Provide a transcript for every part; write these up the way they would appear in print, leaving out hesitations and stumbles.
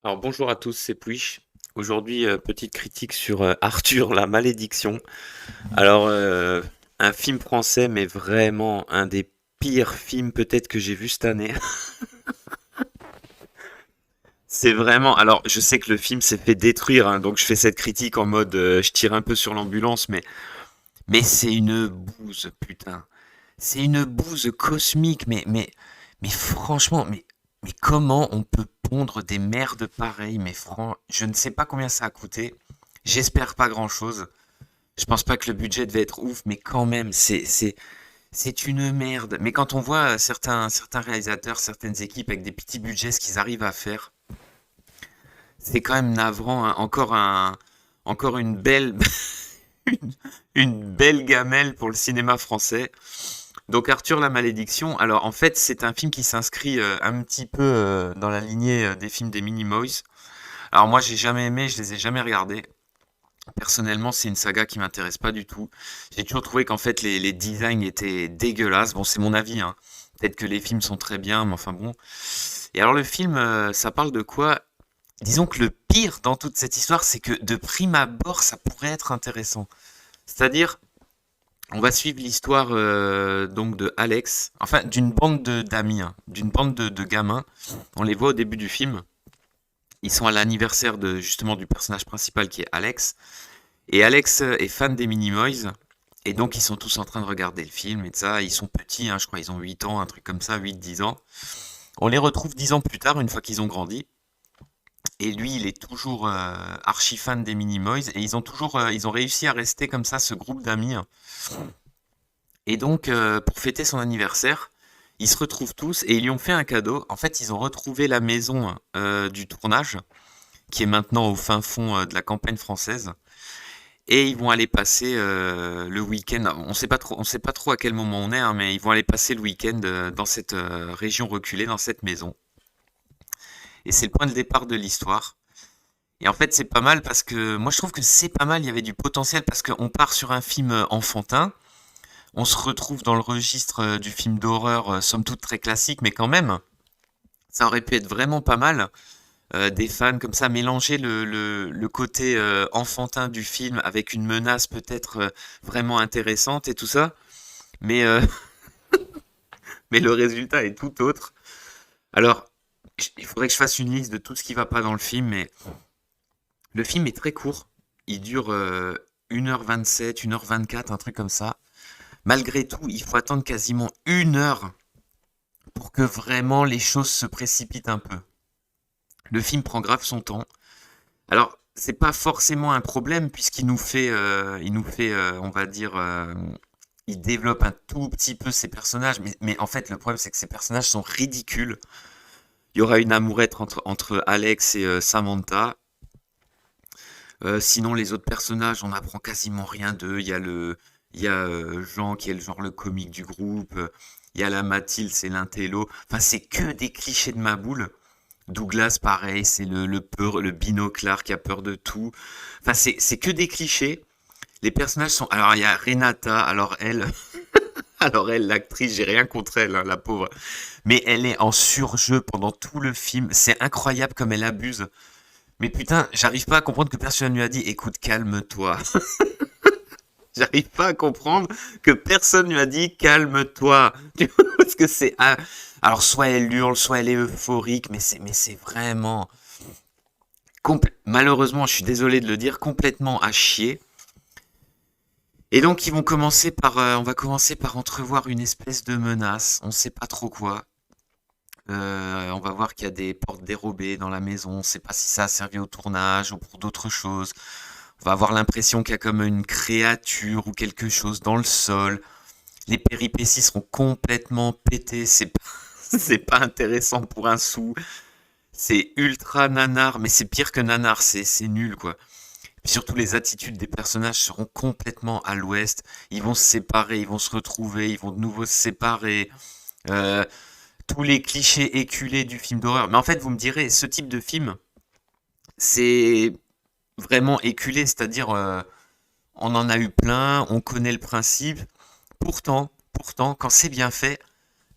Alors bonjour à tous, c'est Puish. Aujourd'hui, petite critique sur Arthur, la malédiction. Alors, un film français, mais vraiment un des pires films peut-être que j'ai vu cette année. C'est vraiment. Alors, je sais que le film s'est fait détruire, hein, donc je fais cette critique en mode, je tire un peu sur l'ambulance, mais c'est une bouse, putain. C'est une bouse cosmique, mais franchement, mais comment on peut pondre des merdes pareilles, je ne sais pas combien ça a coûté. J'espère pas grand-chose. Je pense pas que le budget devait être ouf, mais quand même, c'est une merde. Mais quand on voit certains réalisateurs, certaines équipes avec des petits budgets, ce qu'ils arrivent à faire, c'est quand même navrant, hein. Encore une belle, une, une belle gamelle pour le cinéma français. Donc Arthur la malédiction, alors en fait c'est un film qui s'inscrit un petit peu dans la lignée des films des Minimoys. Alors moi j'ai jamais aimé, je les ai jamais regardés. Personnellement c'est une saga qui m'intéresse pas du tout. J'ai toujours trouvé qu'en fait les designs étaient dégueulasses. Bon c'est mon avis, hein. Peut-être que les films sont très bien, mais enfin bon. Et alors le film, ça parle de quoi? Disons que le pire dans toute cette histoire, c'est que de prime abord ça pourrait être intéressant. C'est-à-dire, on va suivre l'histoire donc de Alex, enfin d'une bande d'amis, hein, d'une bande de gamins. On les voit au début du film. Ils sont à l'anniversaire de justement du personnage principal qui est Alex. Et Alex est fan des Minimoys. Et donc ils sont tous en train de regarder le film et de ça. Ils sont petits, hein, je crois ils ont 8 ans, un truc comme ça, 8 10 ans. On les retrouve 10 ans plus tard, une fois qu'ils ont grandi. Et lui, il est toujours archi fan des Minimoys. Et ils ont réussi à rester comme ça, ce groupe d'amis, hein. Et donc, pour fêter son anniversaire, ils se retrouvent tous et ils lui ont fait un cadeau. En fait, ils ont retrouvé la maison du tournage, qui est maintenant au fin fond de la campagne française. Et ils vont aller passer le week-end. On sait pas trop à quel moment on est, hein, mais ils vont aller passer le week-end dans cette région reculée, dans cette maison. Et c'est le point de départ de l'histoire. Et en fait, c'est pas mal parce que moi, je trouve que c'est pas mal. Il y avait du potentiel parce qu'on part sur un film enfantin. On se retrouve dans le registre du film d'horreur, somme toute très classique, mais quand même, ça aurait pu être vraiment pas mal. Des fans comme ça, mélanger le côté enfantin du film avec une menace peut-être vraiment intéressante et tout ça. Mais, mais le résultat est tout autre. Alors, il faudrait que je fasse une liste de tout ce qui va pas dans le film, mais le film est très court. Il dure 1h27, 1h24, un truc comme ça. Malgré tout, il faut attendre quasiment 1 heure pour que vraiment les choses se précipitent un peu. Le film prend grave son temps. Alors, c'est pas forcément un problème puisqu'il nous fait, on va dire, il développe un tout petit peu ses personnages, mais en fait, le problème c'est que ces personnages sont ridicules. Il y aura une amourette entre Alex et Samantha. Sinon, les autres personnages, on apprend quasiment rien d'eux. Il y a Jean qui est le genre le comique du groupe. Il y a la Mathilde, c'est l'intello. Enfin, c'est que des clichés de ma boule. Douglas, pareil, c'est le binoclard qui a peur de tout. Enfin, c'est que des clichés. Les personnages sont. Alors, il y a Renata. Alors elle, l'actrice, j'ai rien contre elle, hein, la pauvre. Mais elle est en surjeu pendant tout le film. C'est incroyable comme elle abuse. Mais putain, j'arrive pas à comprendre que personne ne lui a dit, écoute, calme-toi. J'arrive pas à comprendre que personne lui a dit calme-toi. Tu vois, parce que c'est alors soit elle hurle, soit elle est euphorique, mais c'est vraiment malheureusement, je suis désolé de le dire, complètement à chier. Et donc on va commencer par entrevoir une espèce de menace. On sait pas trop quoi. On va voir qu'il y a des portes dérobées dans la maison. On sait pas si ça a servi au tournage ou pour d'autres choses. On va avoir l'impression qu'il y a comme une créature ou quelque chose dans le sol. Les péripéties seront complètement pétées. C'est pas intéressant pour un sou. C'est ultra nanar, mais c'est pire que nanar. C'est nul, quoi. Puis surtout, les attitudes des personnages seront complètement à l'ouest. Ils vont se séparer, ils vont se retrouver, ils vont de nouveau se séparer. Euh, Tous les clichés éculés du film d'horreur. Mais en fait, vous me direz, ce type de film, c'est vraiment éculé, c'est-à-dire on en a eu plein, on connaît le principe. Pourtant, quand c'est bien fait,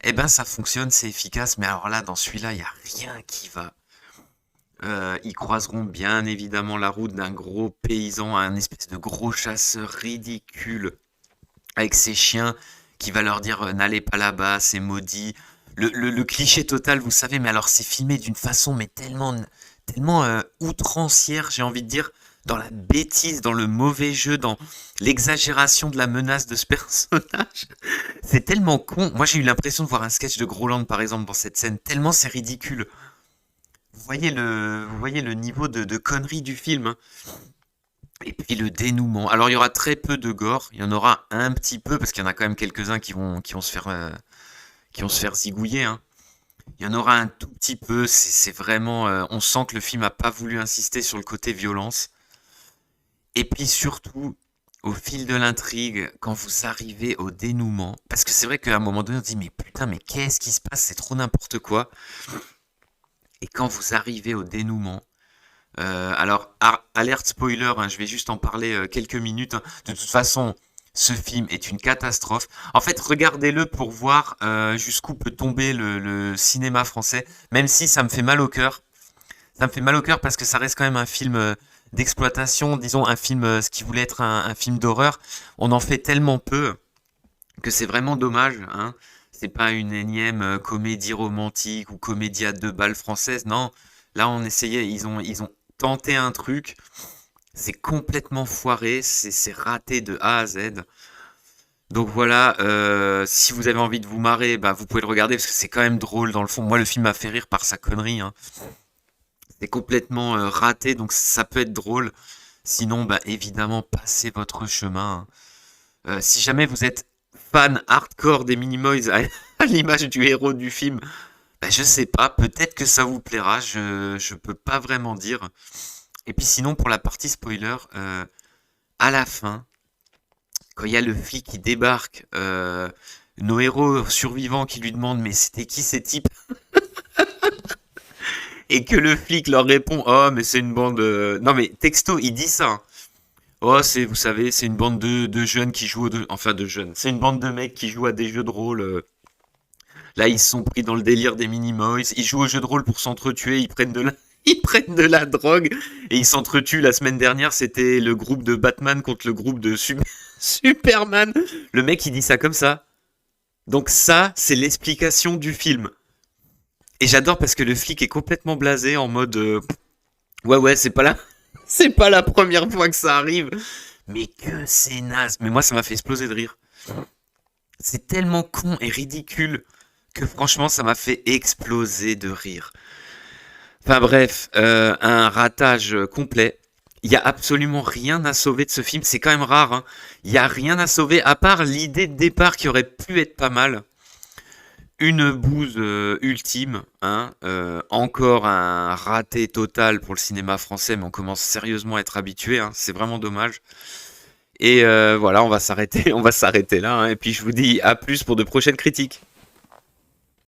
eh ben ça fonctionne, c'est efficace. Mais alors là, dans celui-là, il y a rien qui va. Ils croiseront bien évidemment la route d'un gros paysan, un espèce de gros chasseur ridicule avec ses chiens qui va leur dire n'allez pas là-bas, c'est maudit. Le cliché total, vous savez, mais alors c'est filmé d'une façon mais tellement outrancière, j'ai envie de dire, dans la bêtise, dans le mauvais jeu, dans l'exagération de la menace de ce personnage. C'est tellement con. Moi j'ai eu l'impression de voir un sketch de Groland par exemple dans cette scène, tellement c'est ridicule. Vous voyez le niveau de connerie du film, hein. Et puis le dénouement. Alors il y aura très peu de gore, il y en aura un petit peu parce qu'il y en a quand même quelques-uns qui vont se faire zigouiller, hein. Il y en aura un tout petit peu. C'est vraiment, on sent que le film a pas voulu insister sur le côté violence. Et puis surtout, au fil de l'intrigue, quand vous arrivez au dénouement, parce que c'est vrai qu'à un moment donné on se dit mais putain mais qu'est-ce qui se passe, c'est trop n'importe quoi. Et quand vous arrivez au dénouement, alors, alerte spoiler, hein, je vais juste en parler quelques minutes, hein. De toute façon, ce film est une catastrophe. En fait, regardez-le pour voir jusqu'où peut tomber le cinéma français, même si ça me fait mal au cœur. Ça me fait mal au cœur parce que ça reste quand même un film d'exploitation, disons un film, ce qui voulait être un film d'horreur. On en fait tellement peu que c'est vraiment dommage, hein. C'est pas une énième comédie romantique ou comédie à deux balles française, non. Là, on essayait, ils ont tenté un truc, c'est complètement foiré, c'est raté de A à Z. Donc voilà, si vous avez envie de vous marrer, bah, vous pouvez le regarder parce que c'est quand même drôle dans le fond. Moi, le film m'a fait rire par sa connerie, hein. C'est complètement raté, donc ça peut être drôle. Sinon, bah, évidemment, passez votre chemin, hein. Si jamais vous êtes fan hardcore des Minimoys à l'image du héros du film, bah, je sais pas, peut-être que ça vous plaira, je peux pas vraiment dire. Et puis sinon, pour la partie spoiler, à la fin, quand il y a le flic qui débarque, nos héros survivants qui lui demandent mais c'était qui ces types? Et que le flic leur répond oh mais c'est une bande... Non mais texto, il dit ça, hein. Oh c'est, vous savez, c'est une bande de jeunes qui jouent... Enfin de jeunes, c'est une bande de mecs qui jouent à des jeux de rôle. Là, ils se sont pris dans le délire des Minimoys. Ils jouent au jeu de rôle pour s'entretuer. Ils prennent de la... Ils prennent de la drogue et ils s'entretuent. La semaine dernière, c'était le groupe de Batman contre le groupe de Superman. Le mec, il dit ça comme ça. Donc ça, c'est l'explication du film. Et j'adore parce que le flic est complètement blasé en mode ouais, c'est pas là. C'est pas la première fois que ça arrive. Mais que c'est naze. Mais moi, ça m'a fait exploser de rire. C'est tellement con et ridicule que franchement, ça m'a fait exploser de rire. Enfin bref, un ratage complet. Il y a absolument rien à sauver de ce film. C'est quand même rare, hein. Il y a rien à sauver à part l'idée de départ qui aurait pu être pas mal. Une bouse ultime, hein. Encore un raté total pour le cinéma français, mais on commence sérieusement à être habitué, hein. C'est vraiment dommage. Et voilà, on va s'arrêter, on va s'arrêter là, hein. Et puis je vous dis à plus pour de prochaines critiques.